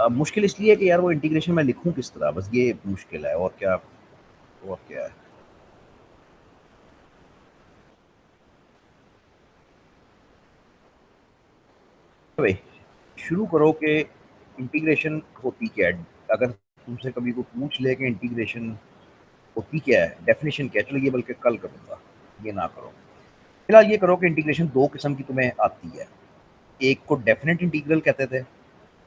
मुश्किल इसलिए है कि यार वो इंटीग्रेशन मैं लिखूं किस तरह, बस ये मुश्किल है। और क्या, और क्या है। तो भाई शुरू करो कि इंटीग्रेशन होती क्या है। अगर तुमसे कभी को पूछ ले कि इंटीग्रेशन होती क्या है, डेफिनेशन क्या है, चलो ये बल्कि कल करूंगा, ये ना करो। फिलहाल ये करो कि इंटीग्रेशन दो किस्म की तुम्हें आती है। एक को डेफिनेट इंटीग्रल कहते थे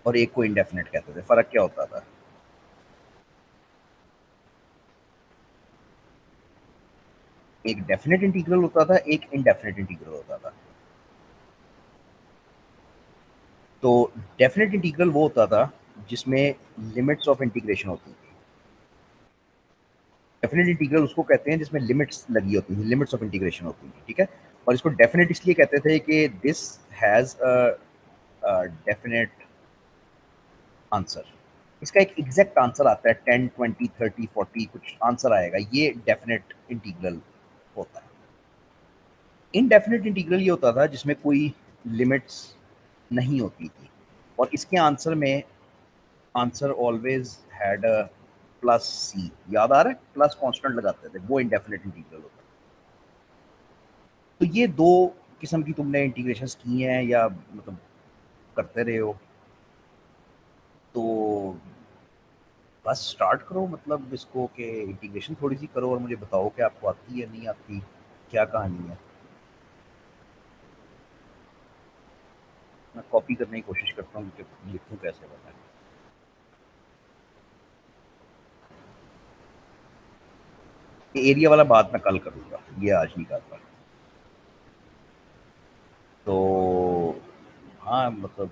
और एक को इंडेफिनेट कहते थे। फर्क क्या होता था? एक डेफिनेट इंटीग्रल होता था, एक इनडेफिनेट इंटीग्रल होता था। तो डेफिनेट इंटीग्रल वो होता था जिसमें लिमिट्स ऑफ इंटीग्रेशन होती थी। डेफिनेट इंटीग्रल उसको कहते हैं जिसमें लिमिट्स लगी होती थी, लिमिट्स ऑफ इंटीग्रेशन होती थी, ठीक है। और इसको डेफिनेट इसलिए कहते थे कि this has a definite answer. इसका एक एग्जैक्ट आंसर आता है 10, 20, 30, 40 कुछ आंसर आएगा, ये डेफिनेट इंटीग्रल होता है। इनडेफिनेट इंटीग्रल ये होता था जिसमें कोई लिमिट्स नहीं होती थी और इसके आंसर में answer always had A plus C. याद आ रहा है, प्लस कांस्टेंट लगाते थे, वो इनडेफिनेट इंटीग्रल होता है। तो ये दो किस्म की तुमने इंटीग्रेशंस की हैं या मतलब करते रहे हो, तो बस स्टार्ट करो मतलब इसको कि इंटीग्रेशन थोड़ी सी करो और मुझे बताओ कि आपको आती है नहीं आती, क्या कहानी है। मैं कॉपी करने की कोशिश करता हूँ कि लिखूँ कैसे बताएं। ये एरिया वाला बात मैं कल करूँगा, ये आज नहीं करता। तो हाँ मतलब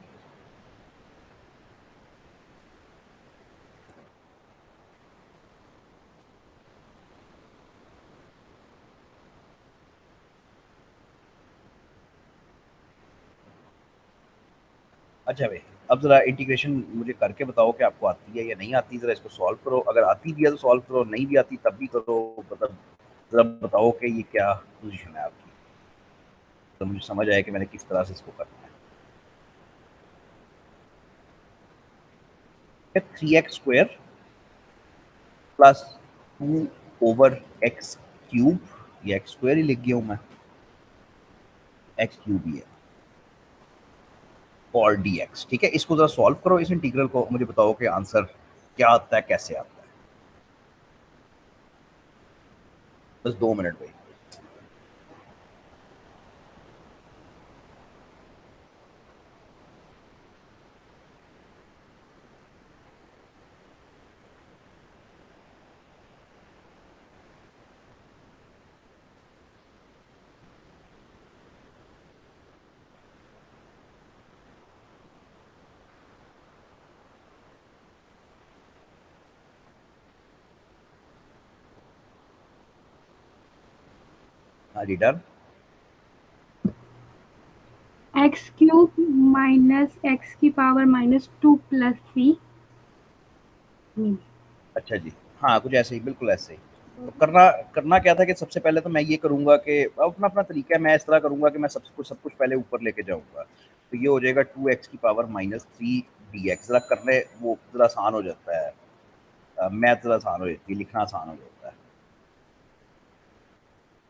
अच्छा भाई, अब ज़रा इंटीग्रेशन मुझे करके बताओ कि आपको आती है या नहीं आती। ज़रा इसको सॉल्व करो, अगर आती भी है तो सॉल्व करो, नहीं भी आती तब भी करो। मतलब ज़रा बताओ कि ये क्या पोजीशन है आपकी, तो मुझे समझ आए कि मैंने किस तरह से इसको करना है। 3x² प्लस 2/x³ या x² ही लिख गया हूँ मैं, x³ ही है, और dx। ठीक है, इसको ज़रा सॉल्व करो, इस इंटीग्रल को, मुझे बताओ कि आंसर क्या आता है, कैसे आता है। बस 2 मिनट भाई। हाँ जी, डन। x³ माइनस एक्स की पावर -2 प्लस सी। अच्छा जी, हाँ कुछ ऐसे ही, बिल्कुल ऐसे ही। तो करना करना क्या था कि सबसे पहले तो मैं ये करूंगा कि अपना अपना तरीका है, मैं इस तरह करूंगा कि मैं सब कुछ पहले ऊपर लेके जाऊंगा। तो ये हो जाएगा 2x⁻³ dx। जरा करने वो जरा आसान हो जाता है, मैथ जरा आसान हो जाती है, लिखना आसान हो जाता है।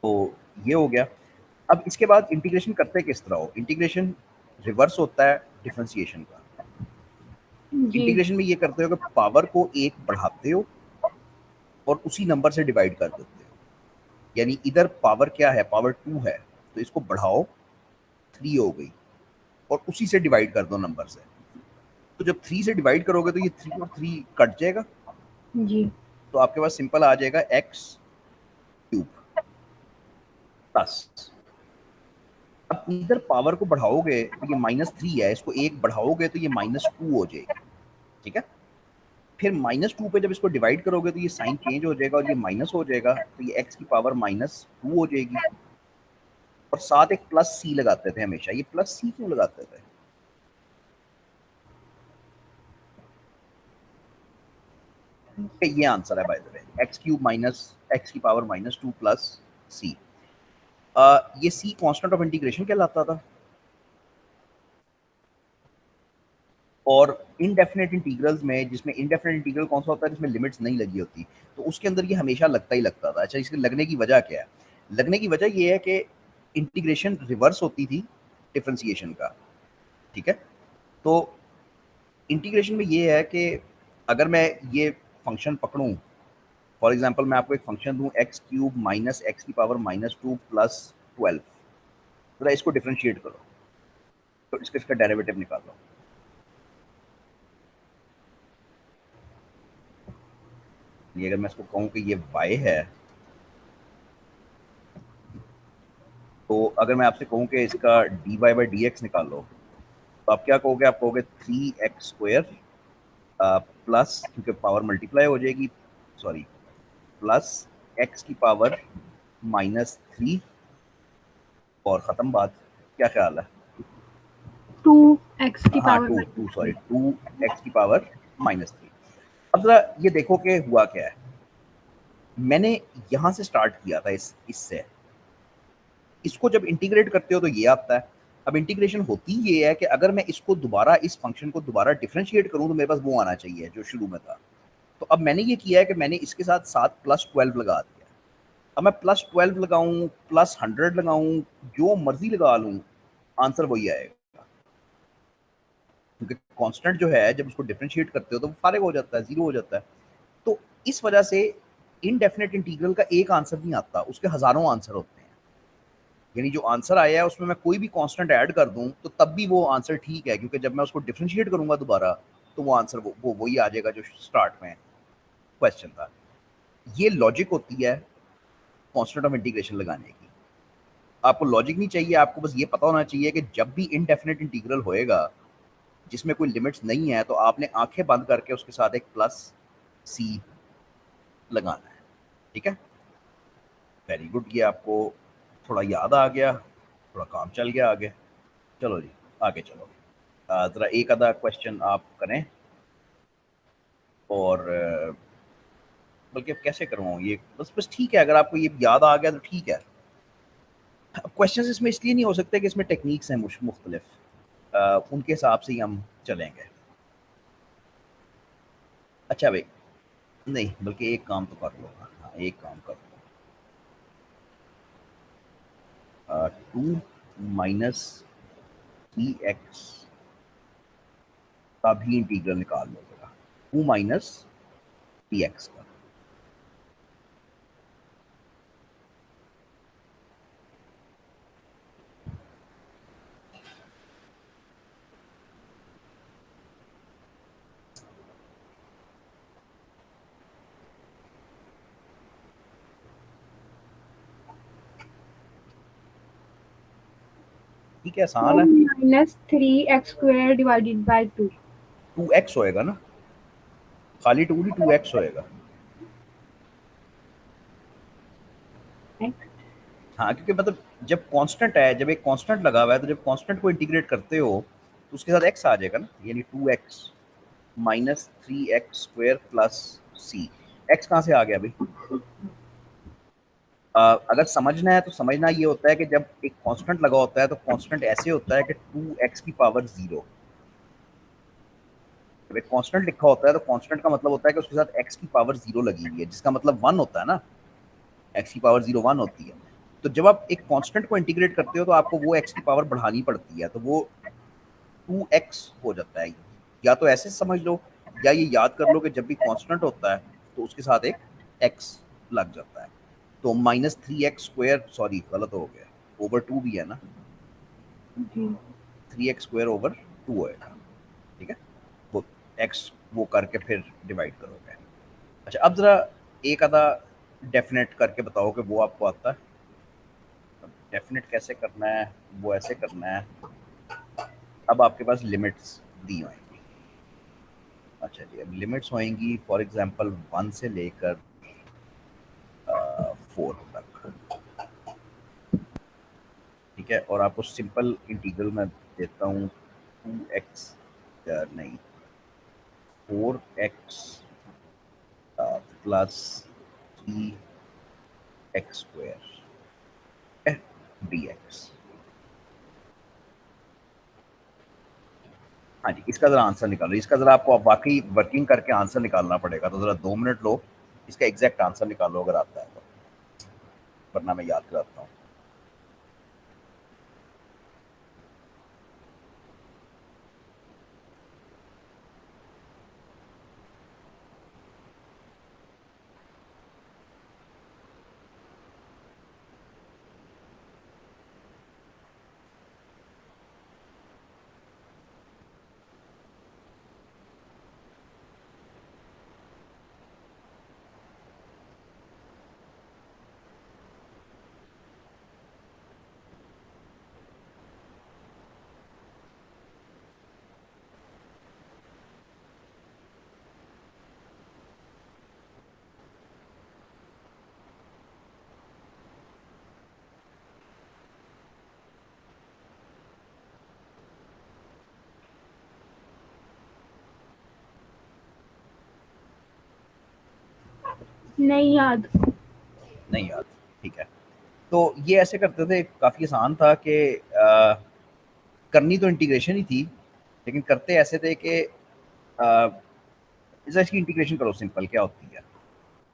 तो ये हो गया। अब इसके बाद इंटीग्रेशन करते किस तरह हो, इंटीग्रेशन रिवर्स होता है डिफरेंशिएशन का। जी। इंटीग्रेशन में ये करते हो कि पावर को एक बढ़ाते हो और उसी नंबर से डिवाइड कर देते हो। यानी इधर पावर क्या है, पावर 2 है, तो इसको बढ़ाओ, 3 हो गई, और उसी से डिवाइड कर दो नंबर से। तो जब 3 से डिवाइड करोगे तो ये 3 और 3 कट जाएगा, जी। तो आपके पास सिंपल आ जाएगा x³ प्लस। अब इधर पावर को बढ़ाओगे तो ये -3 है, इसको एक बढ़ाओगे तो ये -2 हो जाएगी, ठीक है। फिर -2 पे जब इसको डिवाइड करोगे तो ये साइन चेंज हो जाएगा और ये माइनस हो जाएगा, तो ये x की पावर -2 हो जाएगी। और साथ एक प्लस सी लगाते थे हमेशा। ये प्लस सी क्यों लगाते थे? ये आंसर है by the way, x³ minus x की पावर -2 प्लस सी। ये सी कांस्टेंट ऑफ इंटीग्रेशन कहलाता था। और इनडेफिनेट इंटीग्रल्स में, जिसमें इनडेफिनेट इंटीग्रल कौन सा होता है जिसमें लिमिट्स नहीं लगी होती, तो उसके अंदर ये हमेशा लगता ही लगता था। अच्छा, इसके लगने की वजह क्या है? लगने की वजह ये है कि इंटीग्रेशन रिवर्स होती थी डिफरेंशिएशन का, ठीक है। तो इंटीग्रेशन में ये है कि अगर मैं ये फंक्शन पकड़ूं, फॉर एग्जांपल मैं आपको एक फंक्शन दूं एक्स क्यूब माइनस एक्स की पावर माइनस टू प्लस 12, जरा इसको डिफरेंशिएट करो, तो इसका डेरिवेटिव निकालो। ये अगर मैं इसको कहूं कि ये y है, तो अगर मैं आपसे कहूं कि इसका dy बाई डी एक्स निकालो, तो आप क्या कहोगे? आप कहोगे 3x² प्लस, क्योंकि पावर मल्टीप्लाई हो जाएगी, सॉरी, प्लस x की पावर -3, और ख़त्म बात। क्या ख्याल है? 2x की हाँ, power two two minus sorry three 2x की पावर -3। अब जरा ये देखो कि हुआ क्या है। मैंने यहाँ से स्टार्ट किया था, इससे इसको जब इंटीग्रेट करते हो तो ये आता है। अब इंटीग्रेशन होती ये है कि अगर मैं इसको दोबारा, इस फंक्शन को दोबारा डिफरेंशिएट करूं, तो मेरे पास वो आना चाहिए जो शुरू में था। तो अब मैंने ये किया है कि मैंने इसके साथ साथ +12 लगा दिया। अब मैं +12 लगाऊं, +100 लगाऊं, जो मर्जी लगा लूं, आंसर वही आएगा, क्योंकि कांस्टेंट जो है जब उसको डिफरेंशिएट करते हो तो वो फारिग हो जाता है, जीरो हो जाता है। तो इस वजह से इनडेफिनेट इंटीग्रल का एक आंसर नहीं आता, उसके हजारों आंसर होते हैं। यानी जो आंसर आया है उसमें मैं कोई भी कांस्टेंट ऐड कर दूं तो तब भी वो आंसर ठीक है, क्योंकि जब मैं उसको डिफरेंशिएट करूंगा दोबारा, तो वो आंसर वो वही आ जाएगा जो स्टार्ट में क्वेश्चन था। ये लॉजिक होती है कांस्टेंट ऑफ इंटीग्रेशन लगाने की। आपको लॉजिक नहीं चाहिए, आपको बस ये पता होना चाहिए कि जब भी इनडेफिनेट इंटीग्रल होएगा जिसमें कोई लिमिट्स नहीं है, तो आपने आंखें बंद करके उसके साथ एक +c लगाना है, ठीक है। वेरी गुड, ये आपको थोड़ा याद आ गया, थोड़ा काम चल गया आगे। चलो जी, आगे चलो। ज़रा एक आधा क्वेश्चन आप करें, और बल्कि अब कैसे करवाऊँ ये, बस बस ठीक है, अगर आपको ये याद आ गया तो ठीक है। अब क्वेश्चंस इसमें इसलिए नहीं हो सकते कि इसमें टेक्निक्स हैं मुख्तलिफ, उनके हिसाब से ही हम चलेंगे। अच्छा भाई, नहीं बल्कि एक काम तो कर लो, हाँ एक काम कर लो, 2 - 3x का भी इंटीग्रल निकाल लो जरा, 2 - 3x का। ठीक है, आसान है। -3x² divided by 2। 2x होएगा ना, खाली 2 नहीं, 2x होएगा। हाँ, क्योंकि मतलब जब कांस्टेंट है, जब एक कांस्टेंट लगा हुआ है, तो जब कांस्टेंट को इंटीग्रेट करते हो तो उसके साथ x आ जाएगा ना, यानी 2x -3x² plus c। x कहाँ से आ गया भाई? अगर समझना है तो समझना ये होता है कि जब एक कांस्टेंट लगा होता है तो कांस्टेंट ऐसे होता है कि 2x की पावर 0। जब एक कांस्टेंट लिखा होता है तो कांस्टेंट का मतलब होता है कि उसके साथ x की पावर 0 लगी हुई है, जिसका मतलब 1 होता है ना, x की पावर 0 1 होती है। तो जब आप एक कांस्टेंट को इंटीग्रेट करते हो तो आपको वो x की पावर बढ़ानी पड़ती है, तो वो 2x हो जाता है। या तो ऐसे समझ लो, या ये याद कर लो कि जब भी कांस्टेंट होता है तो उसके साथ एक x लग जाता है। तो -3x², सॉरी गलत हो गया, /2 भी है ना, जी 3x² /2 होएगा, ठीक है। वो x वो करके फिर डिवाइड करोगे। अच्छा, अब जरा एक आधा डेफिनेट करके बताओ कि वो आपको आता है। डेफिनेट कैसे करना है? वो ऐसे करना है, अब आपके पास लिमिट्स दी होंगी। अच्छा जी, अब लिमिट्स होंगी फॉर एग्जांपल 1 से लेकर 4 तक, ठीक है। और आपको सिंपल इंटीग्रल मैं देता हूँ, 2x, नहीं 4x प्लस 3x² dx। हाँ जी, इसका जरा आंसर निकालो, इसका जरा आपको वाकई वर्किंग करके आंसर निकालना पड़ेगा, तो जरा 2 मिनट लो, इसका एग्जैक्ट आंसर निकालो अगर आता है तो, वरना मैं याद कराता हूँ। नहीं याद। नहीं याद, ठीक है। तो ये ऐसे करते थे, काफ़ी आसान था कि करनी तो इंटीग्रेशन ही थी, लेकिन करते ऐसे थे कि इसकी इंटीग्रेशन करो, सिंपल क्या होती है,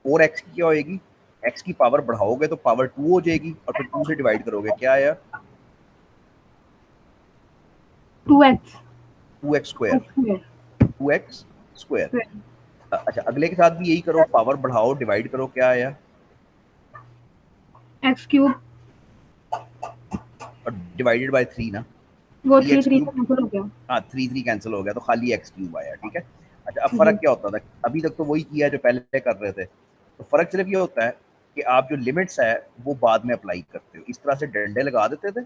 4x की क्या होएगी, x की पावर बढ़ाओगे तो पावर 2 हो जाएगी, और फिर 2 से डिवाइड करोगे, क्या आया, 2x 2x square, square 2x square. अच्छा, अगले के साथ भी यही करो, पावर बढ़ाओ डिवाइड करो, क्या आया, x क्यूब, और डिवाइडेड बाय 3 ना, वो 3 3x 3 क्यूब, कैंसिल हो गया। हाँ 3 3 कैंसिल हो गया, तो खाली x क्यूब आया, ठीक है। अच्छा, अब फर्क जी क्या होता था, अभी तक तो वही किया जो पहले कर रहे थे, तो फर्क सिर्फ ये होता है कि आप जो लिमिट्स है वो बाद में अप्लाई करते हो, इस तरह से डंडे लगा देते थे,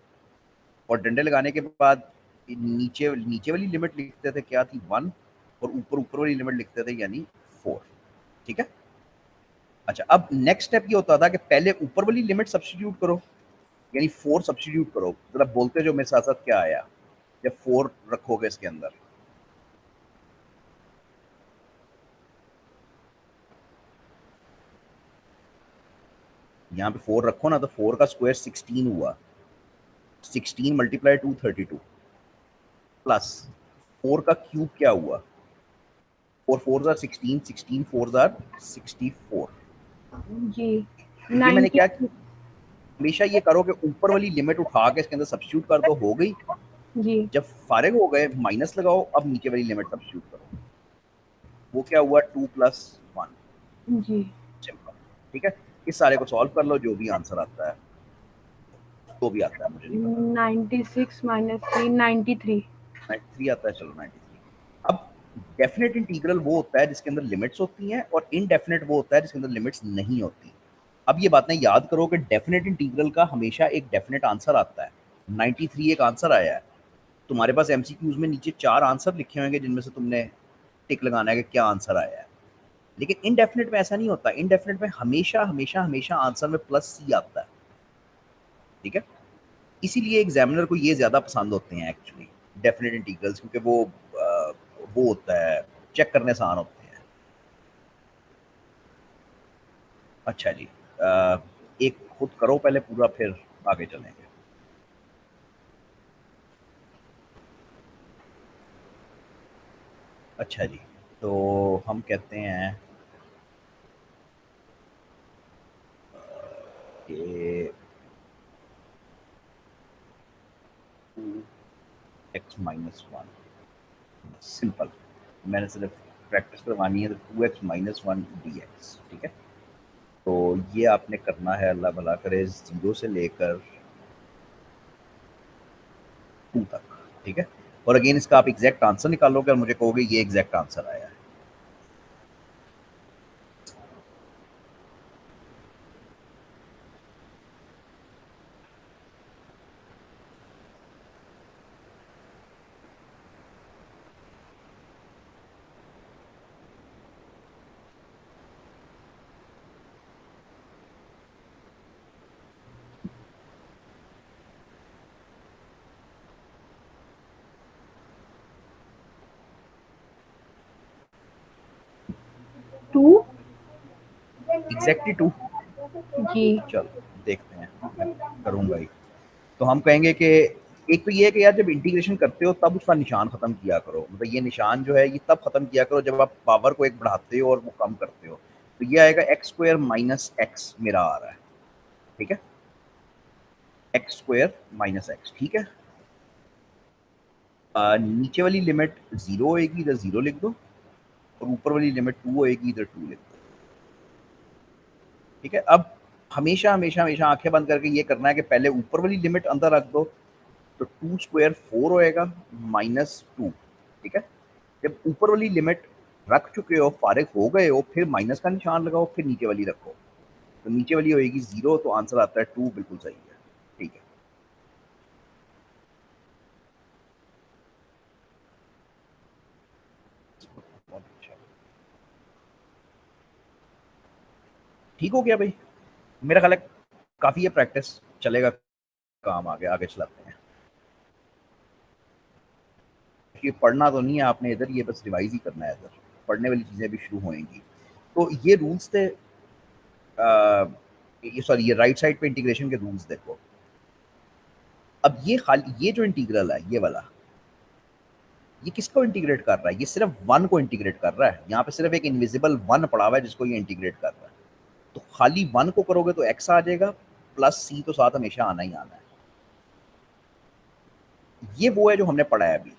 और डंडे लगाने के बाद नीचे नीचे वाली लिमिट लिखते थे, क्या थी, 1, और ऊपर ऊपर वाली लिमिट लिखते थे, यानी 4, ठीक है। अच्छा, अब नेक्स्ट स्टेप ये होता था कि पहले ऊपर वाली लिमिट सब्स्टिट्यूट करो, यानी 4 सब्स्टिट्यूट करो, जरा बोलते जो मेरे साथ साथ क्या आया जब 4 रखोगे इसके अंदर, यहाँ पे 4 रखो ना, तो 4 का स्क्वायर 16 हुआ, 16 मल्टीप्लाई 2 32, प्लस 4 का क्यूब क्या हुआ, 4 4 जार 16, 16 4 जार 64। जी ये मैंने 90। क्या, हमेशा ये करो कि ऊपर वाली लिमिट उठा के इसके अंदर सब्स्टिट्यूट कर दो, हो गई। जी जब फारिग हो गए माइनस लगाओ, अब नीचे वाली लिमिट सब्स्टिट्यूट करो, वो क्या हुआ, 2 प्लस 1, जी सिंपल, ठीक है। इस सारे को सॉल्व कर लो, जो भी आंसर आता है, तो भी आता है, मुझे नहीं पता, 96 माइनस 3 93। 93 आता है, चलो 93। अब डेफिनेट इंटीग्रल वो होता है जिसके अंदर लिमिट्स होती हैं, और इनडेफिनेट वो होता है जिसके अंदर लिमिट्स नहीं होती। अब ये बातें याद करो कि डेफिनेट इंटीग्रल का हमेशा एक डेफिनेट आंसर आता है, 93 एक आंसर आया है, तुम्हारे पास एमसीक्यूज में नीचे 4 आंसर लिखे होंगे जिनमें से तुमने टिक लगाना है कि क्या आंसर आया है। लेकिन इनडेफिनेट में ऐसा नहीं होता, इनडेफिनेट में हमेशा हमेशा हमेशा आंसर में प्लस सी आता है, ठीक है। इसीलिए एग्जामिनर को ये ज़्यादा पसंद होते हैं एक्चुअली डेफिनेट इंटीग्रल्स, क्योंकि वो होता है, चेक करने आसान होते हैं। अच्छा जी, एक खुद करो पहले पूरा, फिर आगे चलेंगे। अच्छा जी, तो हम कहते हैं कि एक्स माइनस वन, सिंपल, मैंने सिर्फ प्रैक्टिस करवानी है, तो 2x - 1 dx, ठीक है। तो ये आपने करना है, अल्लाह भला करे, 0 से लेकर 2 तक, ठीक है। और अगेन इसका आप एग्जैक्ट आंसर निकालोगे और मुझे कहोगे ये एग्जैक्ट आंसर आया है। टू। एग्जैक्टली 2, जी चलो देखते हैं, मैं करूंगा ही। तो हम कहेंगे कि एक तो ये है कि यार जब इंटीग्रेशन करते हो तब उसका निशान खत्म किया करो, मतलब ये निशान जो है ये तब खत्म किया करो जब आप पावर को एक बढ़ाते हो और वो कम करते हो। तो ये आएगा एक्स स्क्वायर माइनस एक्स मेरा आ रहा है, ठीक है, एक्स स्क्वायर माइनस एक्स, ठीक है। नीचे वाली लिमिट 0 होएगी, इधर 0 लिख दो, और ऊपर वाली लिमिट 2 होएगी, इधर 2 लिख दो, ठीक है। अब हमेशा हमेशा हमेशा आंखें बंद करके ये करना है कि पहले ऊपर वाली लिमिट अंदर रख दो, तो 2 स्क्वायर 4 होएगा माइनस 2, ठीक है। जब ऊपर वाली लिमिट रख चुके हो, फारिग हो गए हो, फिर माइनस का निशान लगाओ, फिर नीचे वाली रखो, तो नीचे वाली होएगी 0, तो आंसर आता है 2, बिल्कुल सही है, ठीक है। बहुत अच्छा, ठीक हो गया भाई, मेरा ख्याल है काफी है प्रैक्टिस, चलेगा काम, आगे आगे चलाते हैं। ये पढ़ना तो नहीं है आपने इधर, ये बस रिवाइज ही करना है, इधर पढ़ने वाली चीजें भी शुरू होएंगी। तो ये रूल्स थे, ये सॉरी, ये राइट साइड पे इंटीग्रेशन के रूल्स देखो। अब ये खाली ये जो इंटीग्रल है ये वाला, ये किसको इंटीग्रेट कर रहा है? ये सिर्फ वन को इंटीग्रेट कर रहा है। यहाँ पे सिर्फ एक इनविजिबल वन पड़ा हुआ है जिसको ये इंटीग्रेट कर रहा है। तो खाली वन को करोगे तो एक्स आ जाएगा, प्लस सी तो साथ हमेशा आना ही आना है। ये वो है जो हमने पढ़ा है अभी,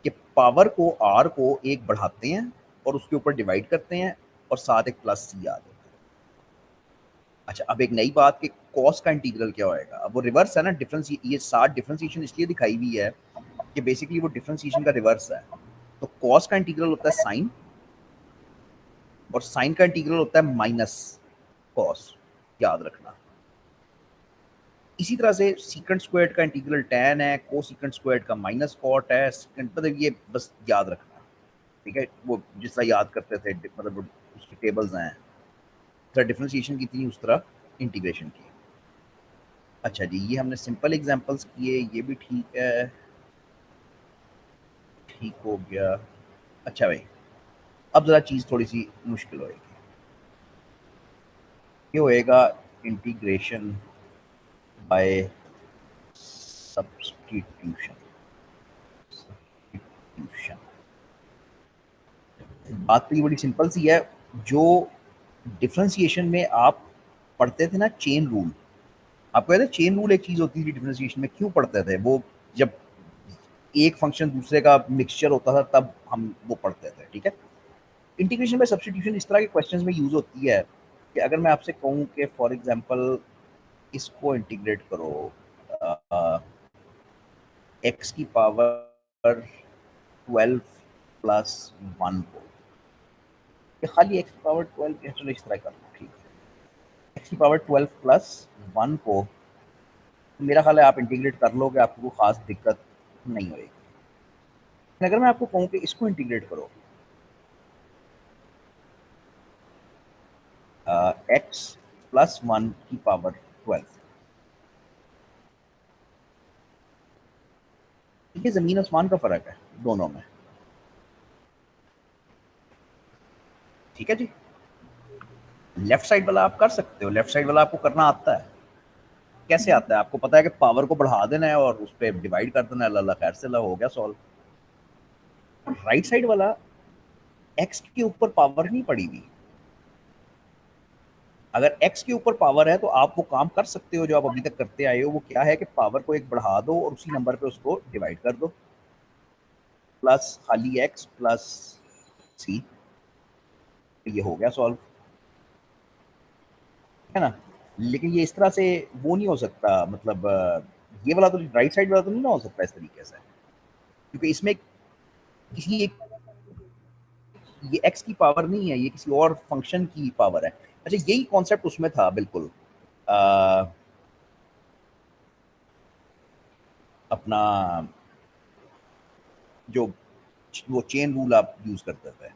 कि पावर को आर को एक बढ़ाते हैं और उसके ऊपर डिवाइड करते हैं और साथ एक प्लस सी आ जाता है। अच्छा, अब एक नई बात कि कॉस का इंटीग्रल क्या होएगा। अब वो रिवर्स है ना, डिफरेंस, ये साथ डिफरेंशिएशन इसलिए दिखाई हुई है कि बेसिकली वो डिफरेंशिएशन का रिवर्स है। तो कॉस का इंटीग्रल होता है साइन, और साइन का इंटीग्रल होता है माइनस कॉस, याद रखना। इसी तरह से सीकेंट स्क्वायर्ड का इंटीग्रल tan है, को सीकेंट स्क्वायर्ड का माइनस कॉट है, मतलब ये बस याद रखना, ठीक है। वो जिस तरह याद करते थे, मतलब उसकी टेबल्स हैं, तरह डिफरेंशिएशन की थी उस तरह इंटीग्रेशन की। अच्छा जी, ये हमने सिंपल एग्जांपल्स किए, ये भी ठीक है, ठीक हो गया। अच्छा भाई, अब जरा चीज़ थोड़ी सी मुश्किल होएगी। ये होएगा इंटीग्रेशन बाय सब्स्टिट्यूशन। बात तो ये बड़ी सिंपल सी है। जो डिफरेंशिएशन में आप पढ़ते थे ना चेन रूल, आपको याद है चेन रूल एक चीज होती थी डिफरेंशिएशन में, क्यों पढ़ते थे वो? जब एक फंक्शन दूसरे का मिक्सचर होता था तब हम वो पढ़ते थे, ठीक है। इंटीग्रेशन बाय सब्स्टिट्यूशन इस तरह के क्वेश्चंस में यूज होती है कि अगर मैं आपसे कहूँ कि फॉर एग्जांपल इसको इंटीग्रेट करो एक्स की पावर 12 प्लस 1 को, ये खाली एक्स की पावर 12, चलो इस तरह कर लो, ठीक है। एक्स की पावर 12 प्लस 1 को मेरा ख्याल है आप इंटीग्रेट कर लोगे, आपको कोई खास दिक्कत नहीं होगी। अगर मैं आपको कहूँ कि इसको इंटीग्रेट करो एक्स प्लस 1 की पावर 12, ये जमीन आसमान का फर्क है दोनों में, ठीक है जी। लेफ्ट साइड वाला आप कर सकते हो, लेफ्ट साइड वाला आपको करना आता है। कैसे आता है? आपको पता है कि पावर को बढ़ा देना है और उस पर डिवाइड कर देना है, अल्लाह खैर से हो गया सॉल्व। राइट साइड वाला एक्स के ऊपर पावर नहीं पड़ी हुई। अगर एक्स के ऊपर पावर है तो आप वो काम कर सकते हो जो आप अभी तक करते आए हो। वो क्या है कि पावर को एक बढ़ा दो और उसी नंबर पे उसको डिवाइड कर दो, प्लस खाली एक्स प्लस सी, ये हो गया सॉल्व, है ना। लेकिन ये इस तरह से वो नहीं हो सकता, मतलब ये वाला तो राइट साइड वाला तो नहीं ना हो सकता इस तरीके से, क्योंकि इसमें किसी एक, ये एक्स की पावर नहीं है, ये किसी और फंक्शन की पावर है। अच्छा, यही कॉन्सेप्ट उसमें था बिल्कुल, अपना जो वो चेन रूल आप यूज करते थे।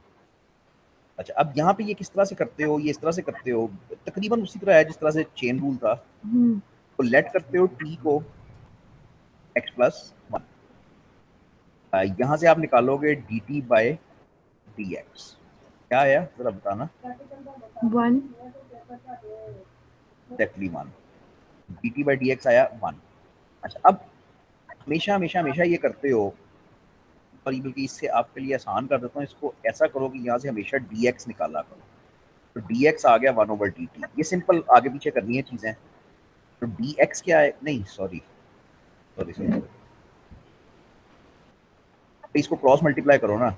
अच्छा, अब यहाँ पे ये किस तरह से करते हो? ये इस तरह से करते हो, तकरीबन उसी तरह है जिस तरह से चेन रूल था। तो लेट करते हो टी को एक्स प्लस 1, यहाँ से आप निकालोगे D t by d x, क्या आया जरा बताना? 1। Exactly 1, D t by d x आया 1। अच्छा, अब हमेशा हमेशा हमेशा ये करते हो, और बल्कि इससे आपके लिए आसान कर देता हूँ, इसको ऐसा करो कि यहाँ से हमेशा dx निकाला करो। तो dx आ गया 1/dt। ये सिंपल आगे पीछे करनी है चीजें। तो dx क्या है, नहीं सॉरी सॉरी सॉरी, इसको क्रॉस मल्टीप्लाई करो ना।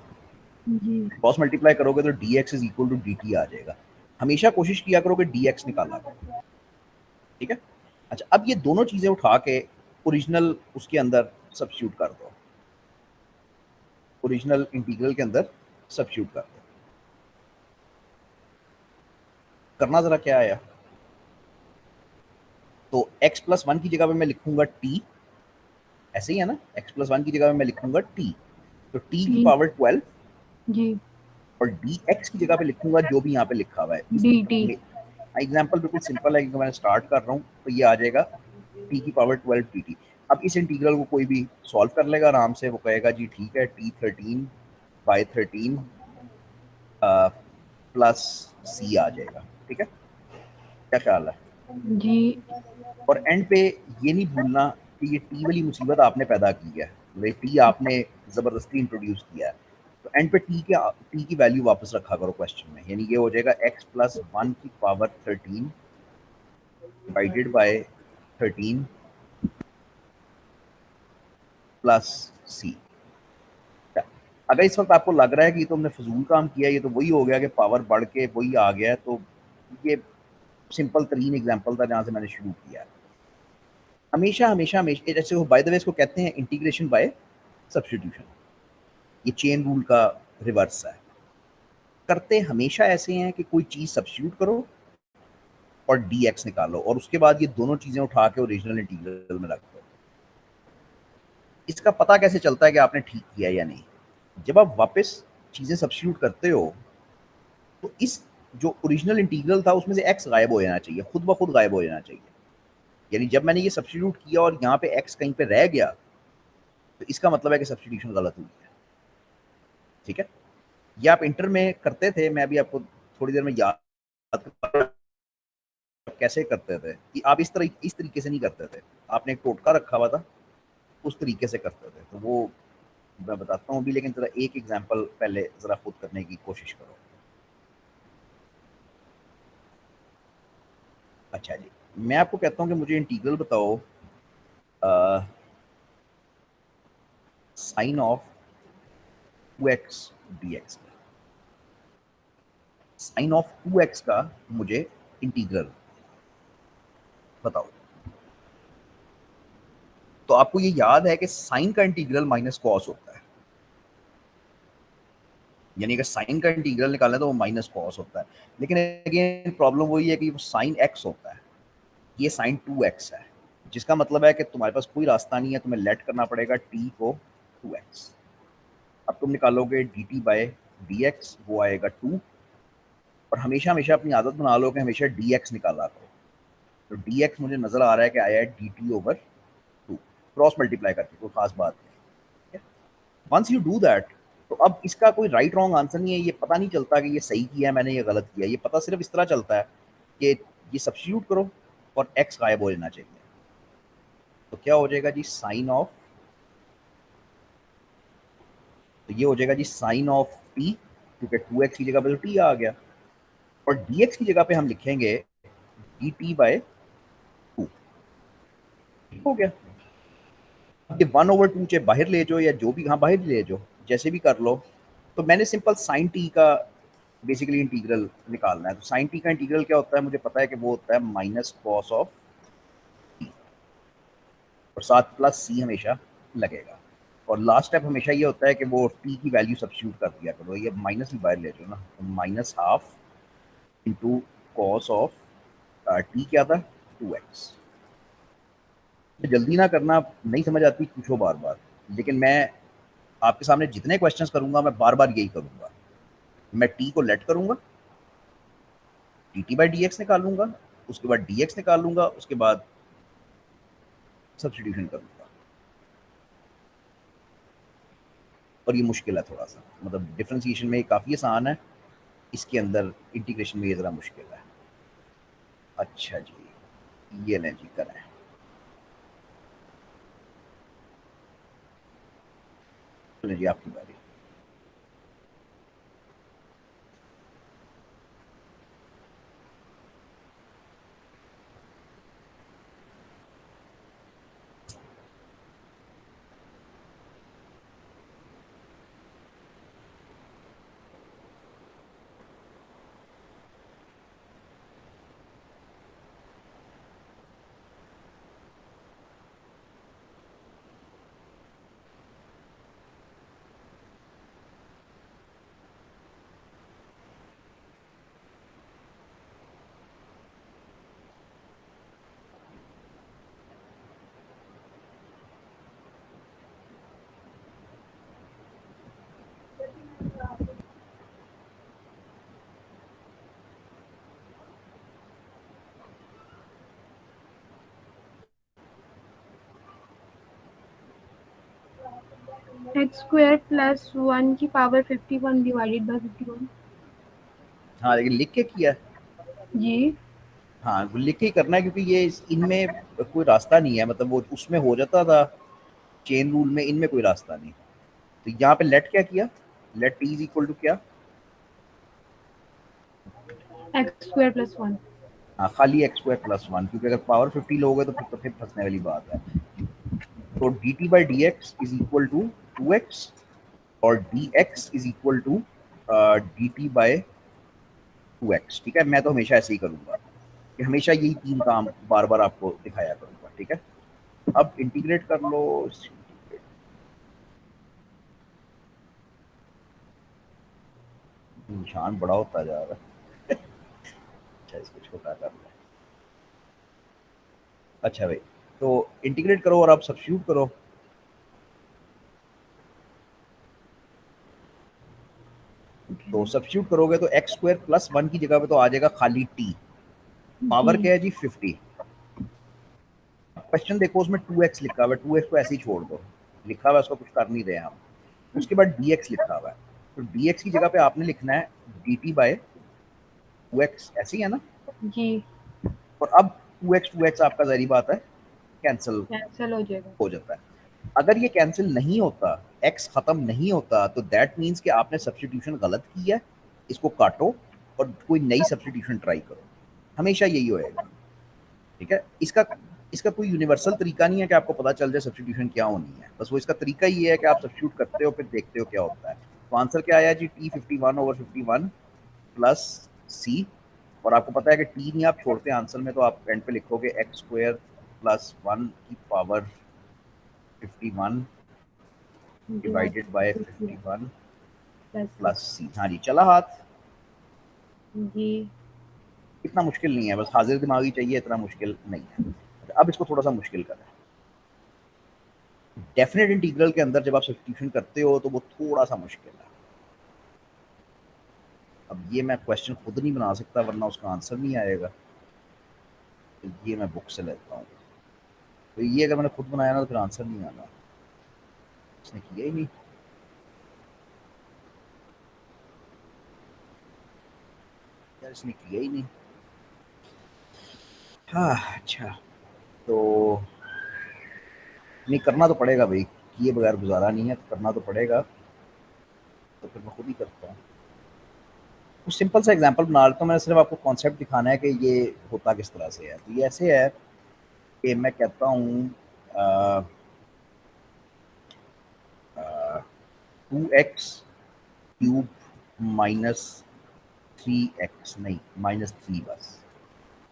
जी क्रॉस मल्टीप्लाई करोगे तो dx is equal to dt आ जाएगा। हमेशा कोशिश किया करो कि dx निकाला करो, ठीक है। अच्छा, अब ये दोनों चीजें उठा के ओरिजिनल उसके अंदर सब्स्टिट्यूट कर दो, ओरिजिनल इंटीग्रल के अंदर सब्स्टिट्यूट कर दो। करना जरा क्या आया, तो x प्लस वन की जगह पे मैं लिखूंगा t, ऐसे ही है ना, x प्लस वन की जगह पे मैं लिखूंगा t, तो t की जी पावर 12, जी और dx की जगह पे लिखूंगा जो भी यहाँ पे लिखा हुआ है। इस dt एग्जाम्पल बिल्कुल सिंपल है क्योंकि मैंने स्टार्ट कर रहा हूँ, तो ये आ जाएगा t की पावर 12 dt। अब इस इंटीग्रल को कोई भी सॉल्व कर लेगा आराम से, वो कहेगा जी ठीक है, t13/13 प्लस c आ जाएगा, ठीक है। क्या ख्याल है? जी और एंड पे ये नहीं भूलना कि ये टी वाली मुसीबत आपने पैदा की है, वे टी आपने जबरदस्ती इंट्रोड्यूस किया है। तो एंड पे टी की वैल्यू वापस रखा करो क्वेश्चन में, यानी ये हो जाएगा x प्लस वन की पावर 13 डिवाइडेड बाय 13 प्लस सी। अगर इस वक्त आपको लग रहा है कि ये तो हमने फजूल काम किया, ये तो वही हो गया कि पावर बढ़ के वही आ गया है, तो ये सिंपल तरीन एग्जाम्पल था जहां से मैंने शुरू किया। हमेशा हमेशा हमेशा, जैसे वो बाय द वे इसको कहते हैं इंटीग्रेशन बाय सब्स्टिट्यूशन, ये चेन रूल का रिवर्स है। करते हमेशा ऐसे हैं कि कोई चीज सब्स्टिट्यूट करो और dx निकालो, और उसके बाद ये दोनों चीजें उठा के ओरिजिनल इंटीग्रल में रख दो। इसका पता कैसे चलता है कि आपने ठीक किया या नहीं? जब आप वापस चीजें सब्स्टिट्यूट करते हो, तो इस जो ओरिजिनल इंटीग्रल था उसमें से x गायब हो जाना चाहिए, खुद ब खुद गायब हो जाना चाहिए। यानी जब मैंने ये सब्स्टिट्यूट किया और यहाँ पे x कहीं पे रह गया, तो इसका मतलब है कि सब्स्टिट्यूशन गलत हुई है, ठीक है। ये आप इंटर में करते थे, मैं अभी आपको थोड़ी देर में याद कैसे करते थे कि आप इस तरीके से नहीं करते थे, आपने एक टोटका रखा हुआ था, उस तरीके से करते थे। तो वो मैं बताता हूँ अभी, लेकिन जरा एक एग्जांपल पहले जरा खुद करने की कोशिश करो। अच्छा जी, मैं आपको कहता हूँ कि मुझे इंटीग्रल बताओ साइन ऑफ 2x dx का। साइन ऑफ 2x का मुझे इंटीग्रल बताओ। तो आपको ये याद है कि साइन का इंटीग्रल माइनस कॉस होता है, यानी कि साइन का इंटीग्रल निकालना है तो वो माइनस कॉस होता है। लेकिन अगेन प्रॉब्लम वही है कि वो साइन एक्स होता है, ये साइन 2x है, जिसका मतलब है कि तुम्हारे पास कोई रास्ता नहीं है, तुम्हें लेट करना पड़ेगा t को 2x। अब तुम निकालोगे dt बाय dx, वो आएगा 2, और हमेशा हमेशा अपनी आदत बना लो कि हमेशा dx निकाला करो। तो dx मुझे नजर आ रहा है कि आया है dt/2, क्रॉस मल्टीप्लाई करके, कोई खास बात नहीं। वंस यू डू दैट, तो अब इसका कोई राइट रॉन्ग आंसर नहीं है, ये पता नहीं चलता कि ये सही किया है मैंने, ये गलत किया है। ये पता सिर्फ इस तरह चलता है कि ये सब्स्टिट्यूट करो और x गायब हो जाना चाहिए। तो क्या हो जाएगा जी, साइन ऑफ, तो ये हो जाएगा जी साइन ऑफ t, क्योंकि 2x की जगह पे तो t आ गया, और dx की जगह पे हम लिखेंगे dt/2। ठीक हो गया। अब ये 1/2 चाहे बाहर ले जाओ या जो भी, हाँ बाहर ले जाओ, जैसे भी कर लो। तो मैंने सिंपल साइन t का बेसिकली इंटीग्रल निकालना है। तो साइन t का इंटीग्रल क्या होता है, मुझे पता है कि वो होता है माइनस कॉस ऑफ t, और साथ प्लस c हमेशा लगेगा। और लास्ट स्टेप हमेशा ये होता है कि वो t की वैल्यू सब्स्टिट्यूट कर दिया करो, ये माइनस ही बाहर ले जाओ ना, तो minus half into cos of t क्या था, 2x। जल्दी ना करना, नहीं समझ आती पूछो बार बार, लेकिन मैं आपके सामने जितने क्वेश्चंस करूंगा मैं बार बार यही करूंगा। मैं t को लेट करूंगा, dt/dx निकालूंगा, उसके बाद dx निकालूंगा, उसके बाद सब्स्टिट्यूशन करूंगा। और ये मुश्किल है थोड़ा सा, मतलब डिफरेंशिएशन में काफ़ी आसान है, इसके अंदर इंटीग्रेशन में ये ज़रा मुश्किल है। अच्छा जी, ये लें जी, करें। चलिए जी आपकी बारी। एक्स स्क्वायर प्लस 1 की पावर 51 डिवाइडेड बाय 51। हाँ लेकिन लिख के किया है। जी हाँ लिख के ही करना है क्योंकि ये इनमें कोई रास्ता नहीं है, मतलब वो उसमें हो जाता था चेन रूल में, इनमें कोई रास्ता नहीं। तो यहाँ पे लेट क्या किया, let t is equal to क्या, एक्स स्क्वायर प्लस 1। हाँ खाली एक्स स्क्वायर प्लस वन, क्योंकि अगर पावर 50 लोगे तो फिर फंसने वाली बात है। तो d t by d x is equal to 2x और d x is equal to d t by 2x। ठीक है, मैं तो हमेशा ऐसे ही करूंगा कि हमेशा यही तीन काम बार बार आपको दिखाया करूंगा। ठीक है, अब इंटीग्रेट कर लो। निशान बड़ा होता जा रहा है। अच्छा इसको छोटा कर लो। अच्छा भाई, तो इंटीग्रेट करो और आप सब्स्टिट्यूट करो। तो सब्स्टिट्यूट करोगे तो एक्स स्क्वायर प्लस वन की जगह पे तो आ जाएगा खाली टी। पावर जी क्या है जी 50। क्वेश्चन देखो उसमें 2x लिखा हुआ है, 2x को ऐसे ही छोड़ दो, लिखा हुआ है उसका कुछ कर नहीं रहे हम। उसके बाद dx लिखा हुआ है, तो dx की जगह पे आपने लिखना है dt बाय 2x, ऐसे ही है ना। जी और अब 2x आपका जारी बात है कैंसिल कैंसिल हो जाएगा। हो जाता है। अगर ये कैंसिल नहीं होता, x खत्म नहीं होता, तो दैट मीन्स कि आपने सब्स्टिट्यूशन गलत की है। इसको काटो और कोई नई सब्स्टिट्यूशन ट्राई करो, हमेशा यही होएगा। ठीक है, इसका इसका कोई यूनिवर्सल तरीका नहीं है कि आपको पता चल जाए सब्स्टिट्यूशन क्या होनी है, बस वो इसका तरीका ये है कि आप सब्स्टिट्यूट करते हो फिर देखते हो क्या होता है। तो आंसर क्या आया जी, टी 51/51 प्लस सी। और आपको पता है कि टी नहीं आप छोड़ते आंसर में, तो आप एंड पे लिखोगे एक्स स्क्वायर प्लस वन की पावर 51 डिवाइडेड बाय 51 प्लस सी। हाँ जी, चला हाथ। जी इतना मुश्किल नहीं है, बस हाजिर दिमागी चाहिए, इतना मुश्किल नहीं है। अब इसको थोड़ा सा मुश्किल करें। डेफिनेट इंटीग्रल के अंदर जब आप सब्स्टिट्यूशन करते हो तो वो थोड़ा सा मुश्किल है। अब ये मैं क्वेश्चन खुद नहीं बना सकता वरना उसका आंसर नहीं आएगा, तो ये मैं बुक से लेता हूँ। तो ये अगर मैंने खुद बनाया ना तो फिर आंसर नहीं आना, इसने किया ही नहीं। यार इसने किया ही नहीं। हाँ अच्छा, तो नहीं करना तो पड़ेगा भाई, किए बगैर गुजारा नहीं है, तो करना तो पड़ेगा। तो फिर मैं खुद ही करता हूँ। कुछ सिंपल सा एग्जांपल बना लेता हूँ, मैंने सिर्फ आपको कॉन्सेप्ट दिखाना है कि ये होता किस तरह से है। तो ये ऐसे है कि मैं कहता हूँ 2x³ माइनस 3x, नहीं -3 बस।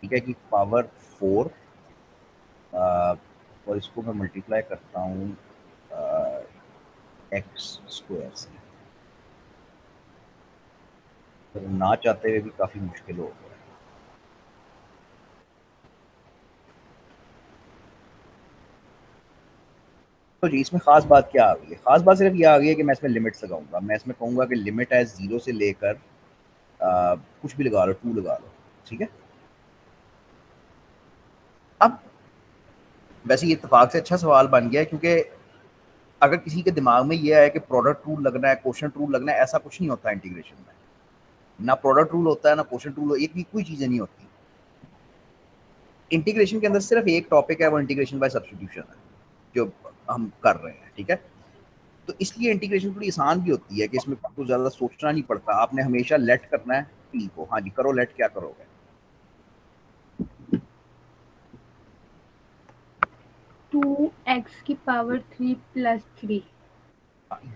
ठीक है कि पावर 4, और इसको मैं मल्टीप्लाई करता हूँ एक्स स्क्वायर से। तो ना चाहते हुए भी काफ़ी मुश्किल हो गया। तो जी इसमें खास बात क्या आ गई है, खास बात सिर्फ ये आ गई है कि मैं इसमें लिमिट्स लगाऊंगा। मैं इसमें कहूंगा कि लिमिट है 0 से लेकर कुछ भी लगा लो, 2 लगा लो। ठीक है, अब वैसे ये इत्तेफाक से अच्छा सवाल बन गया है, क्योंकि अगर किसी के दिमाग में ये है कि प्रोडक्ट रूल लगना है, क्वोशंट रूल लगना है, ऐसा कुछ नहीं होता इंटीग्रेशन में। ना प्रोडक्ट रूल होता है ना क्वोशंट रूल, एक भी कोई चीज़ें नहीं होती इंटीग्रेशन के अंदर। सिर्फ एक टॉपिक है, वो इंटीग्रेशन बाय सब्स्टिट्यूशन है जो हम कर रहे हैं। ठीक है, तो तो इसलिए इंटीग्रेशन थोड़ी आसान भी होती है कि इसमें कुछ ज़्यादा सोचना नहीं पड़ता, आपने हमेशा लेट करना है टी को। हाँ जी करो लेट, क्या करोगे? 2x की पावर 3 प्लस 3।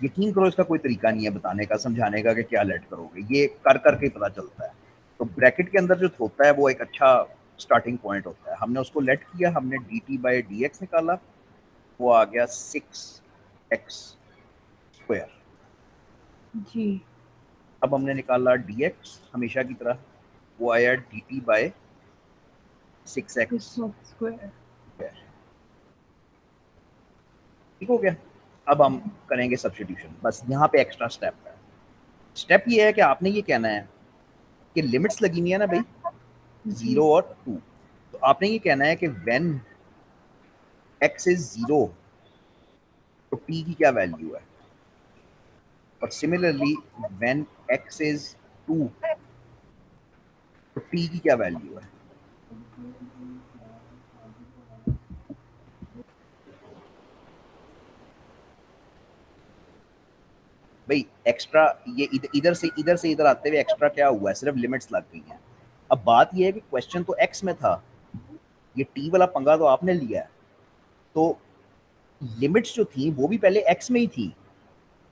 यकीन करो इसका कोई तरीका नहीं है बताने का, समझाने का कि क्या लेट करोगे, ये कर करके पता चलता है। तो ब्रैकेट के अंदर जो होता है वो एक अच्छा स्टार्टिंग पॉइंट होता है। हमने उसको लेट किया, हमने D t by d x निकाला, वो आ गया 6x स्क्वायर। जी। अब हमने निकाला डी एक्स हमेशा की तरह, वो आया D t by 6x square. ठीक हो गया। अब हम करेंगे सब्स्टिट्यूशन, बस यहाँ पे एक्स्ट्रा स्टेप है। स्टेप ये है कि आपने ये कहना है कि लिमिट्स लगी हुई है ना भाई, जी। 0 और 2, तो आपने ये कहना है कि व्हेन x इज 0 तो t की क्या वैल्यू है, और सिमिलरली व्हेन x इज 2 तो t की क्या वैल्यू है। भाई एक्स्ट्रा ये इधर से इधर आते हुए एक्स्ट्रा क्या हुआ है, सिर्फ लिमिट्स लग गई हैं। अब बात ये है कि क्वेश्चन तो x में था, ये t वाला पंगा तो आपने लिया है, तो लिमिट्स जो थी वो भी पहले x में ही थी,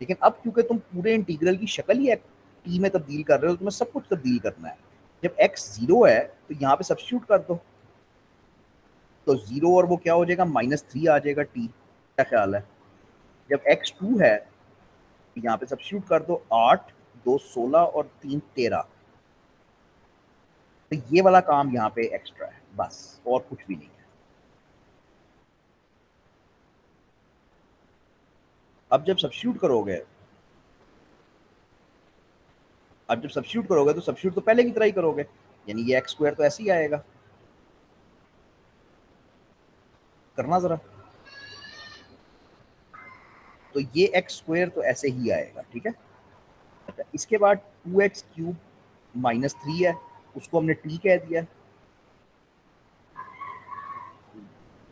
लेकिन अब क्योंकि तुम पूरे इंटीग्रल की शक्ल ही टी में तब्दील कर रहे हो, तुम्हें सब कुछ तब्दील करना है। जब x 0 है तो यहाँ पे सब्स्टिट्यूट कर दो, तो 0 और वो क्या हो जाएगा, -3 आ जाएगा t। क्या ख्याल है? जब x 2 है तो यहाँ पे सब्स्टिट्यूट कर दो, 8 2 16 और 3 13। तो ये वाला काम यहाँ पे एक्स्ट्रा है, बस और कुछ भी नहीं है। अब जब सब्स्टिट्यूट करोगे तो सब्स्टिट्यूट तो पहले की तरह ही करोगे, यानी ये एक्स स्क्वायर तो ऐसे ही आएगा। करना जरा, तो ये एक्स स्क्वायर तो ऐसे ही आएगा, ठीक है। अच्छा, इसके बाद 2x³ -3 है, उसको हमने t कह दिया।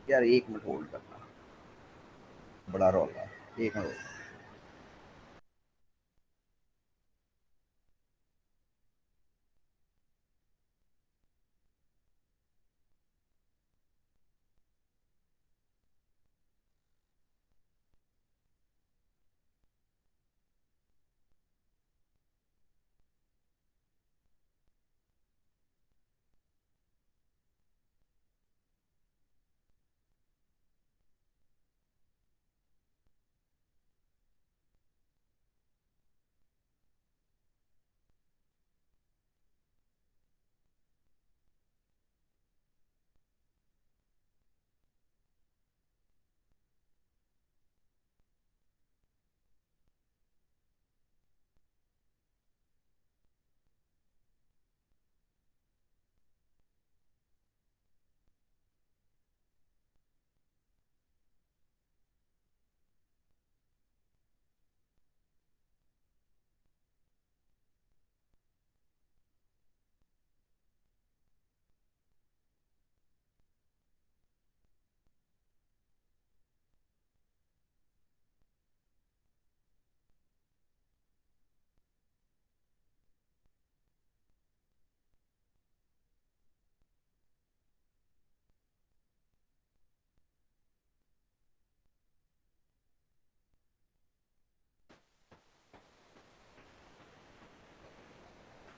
यार एक मिनट होल्ड करना, बड़ा रौला है, एक मिनट।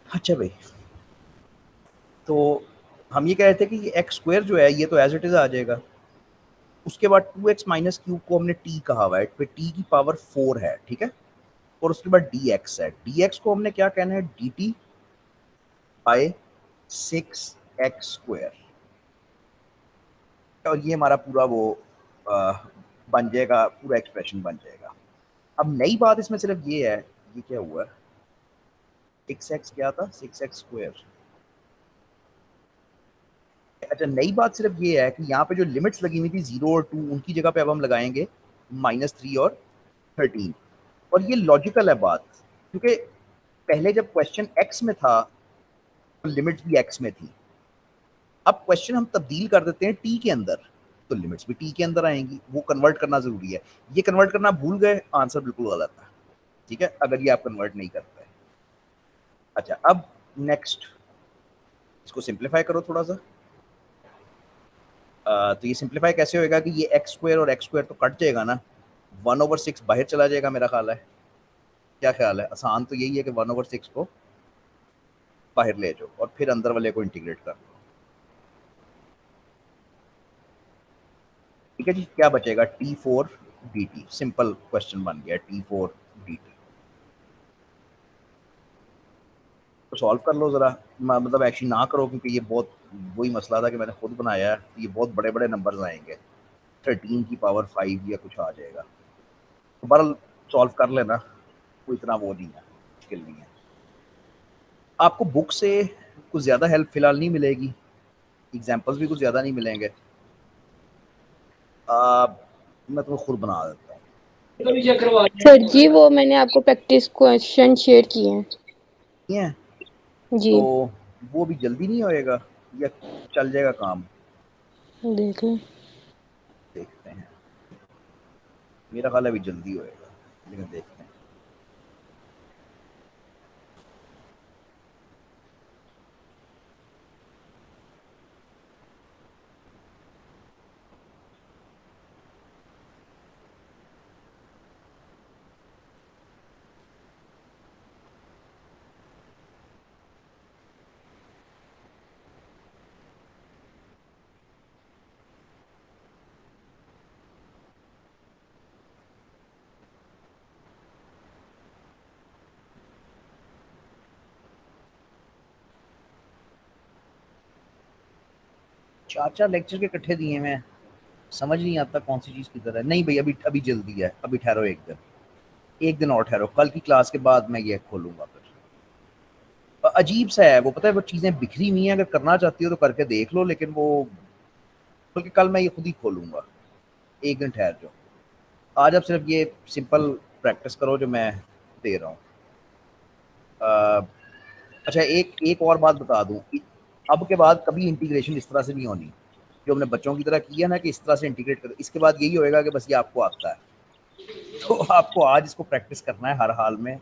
अच्छा भाई, तो हम ये कह रहे थे कि ये एक्स स्क्वायर जो है ये तो एज इट इज आ जाएगा। उसके बाद 2x-³ को हमने t कहा हुआ है, पे t की पावर 4 है, ठीक है। और उसके बाद dx है, dx को हमने क्या कहना है, dt बाय 6x²। और ये हमारा पूरा वो बन जाएगा, पूरा एक्सप्रेशन बन जाएगा। अब नई बात इसमें सिर्फ ये है, ये क्या हुआ, 6x क्या था, 6x²। अच्छा, नई बात सिर्फ ये है कि यहाँ पे जो लिमिट्स लगी हुई थी 0 और 2, उनकी जगह पे अब हम लगाएंगे -3 और 13। और ये लॉजिकल है बात, क्योंकि पहले जब क्वेश्चन x में था तो लिमिट भी x में थी। अब क्वेश्चन हम तब्दील कर देते हैं t के अंदर, तो लिमिट्स भी टी के अंदर आएंगी, वो कन्वर्ट करना जरूरी है। ये कन्वर्ट करना भूल गए, आंसर बिल्कुल गलत है, ठीक है, अगर ये आप कन्वर्ट नहीं करते। अच्छा, अब नेक्स्ट इसको सिंप्लीफाई करो थोड़ा सा। तो ये सिंप्लीफाई कैसे होएगा कि ये एक्स स्क्वायर और एक्स स्क्वायर तो कट जाएगा ना, 1/6 बाहर चला जाएगा मेरा ख्याल है। क्या ख्याल है? आसान तो यही है कि 1/6 को बाहर ले जाओ और फिर अंदर वाले को इंटीग्रेट कर लो। ठीक है जी, क्या बचेगा? T4 dt। सिंपल क्वेश्चन बन गया, T4 dt। तो सॉल्व कर लो ज़रा, मतलब एक्चुअली ना करो, क्योंकि ये बहुत वही मसला था कि मैंने खुद बनाया है, ये बहुत बड़े बड़े नंबर्स आएंगे, 13⁵ या कुछ आ जाएगा। तो बहरहाल सॉल्व कर लेना, कोई इतना वो नहीं है, मुश्किल नहीं है। आपको बुक से कुछ ज़्यादा हेल्प फिलहाल नहीं मिलेगी, एग्जाम्पल्स भी कुछ ज़्यादा नहीं मिलेंगे। मैं तुम्हें खुद बना देता हूँ। सर जी वो मैंने आपको प्रैक्टिस क्वेश्चन शेयर किए हैं ठीक है, जी, तो वो भी जल्दी नहीं होएगा या चल जाएगा काम? देख लें। देखते हैं, मेरा ख्याल है अभी जल्दी होएगा, लेकिन देखते हैं। चार चार लेक्चर के इकट्ठे दिए हुए हैं, समझ नहीं आता कौन सी चीज़ किधर है। नहीं भाई, अभी अभी जल्दी है, अभी ठहरो एक दिन, एक दिन और ठहरो, कल की क्लास के बाद मैं ये खोलूंगा। फिर अजीब सा है वो, पता है, वो चीज़ें बिखरी हुई हैं, अगर करना चाहती हो तो करके देख लो, लेकिन वो, बल्कि कल मैं ये खुद ही खोलूंगा, एक दिन ठहर जाओ। आज आप सिर्फ ये सिंपल प्रैक्टिस करो जो मैं दे रहा हूँ। अच्छा, एक एक और बात बता दूं, अब के बाद कभी इंटीग्रेशन इस तरह से नहीं होनी जो हमने बच्चों की तरह किया ना, कि इस तरह से इंटीग्रेट कर। इसके बाद यही होएगा कि बस ये आपको आता है, तो आपको आज इसको प्रैक्टिस करना है हर हाल में,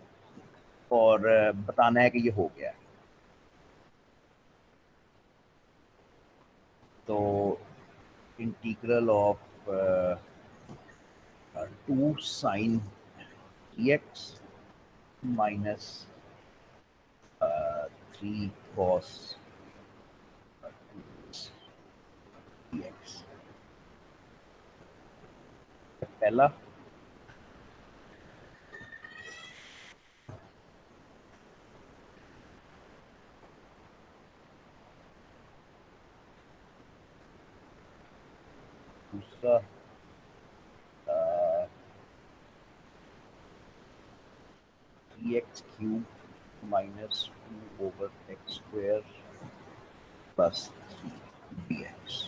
और बताना है कि ये हो गया है। तो integral of 2 sin dx minus 3 cos dx, पहला। दूसरा dx cube minus 2/x² plus 3 dx।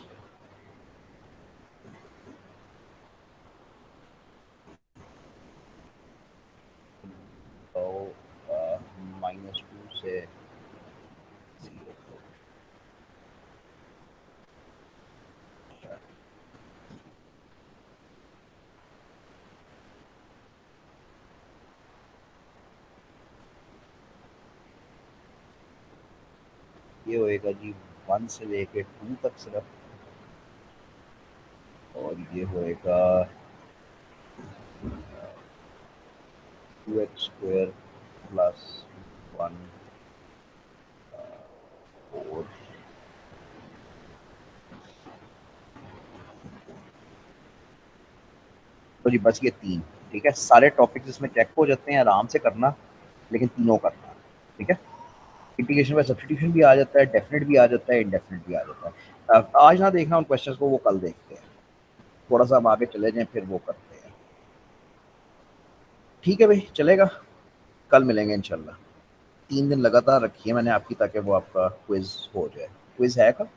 तो -2 से 0। ये होएगा जी 1 से लेके 2 तक सिर्फ, और ये होएगा 2x² प्लस 1 4। तो जी बस ये 3, ठीक है। सारे टॉपिक्स इसमें चेक हो जाते हैं, आराम से करना, लेकिन तीनों करना, ठीक है। इंटीग्रेशन में सब्स्टिट्यूशन भी आ जाता है, डेफिनेट भी आ जाता है, इंडेफिनेट भी आ जाता है। आज ना देखना उन क्वेश्चंस को, वो कल देखते हैं, थोड़ा सा हम आगे चले जाएं फिर वो करते हैं। ठीक है भाई, चलेगा, कल मिलेंगे इंशाल्लाह। 3 दिन लगातार रखी है मैंने आपकी, ताकि वो आपका क्विज हो जाए। क्विज है कल?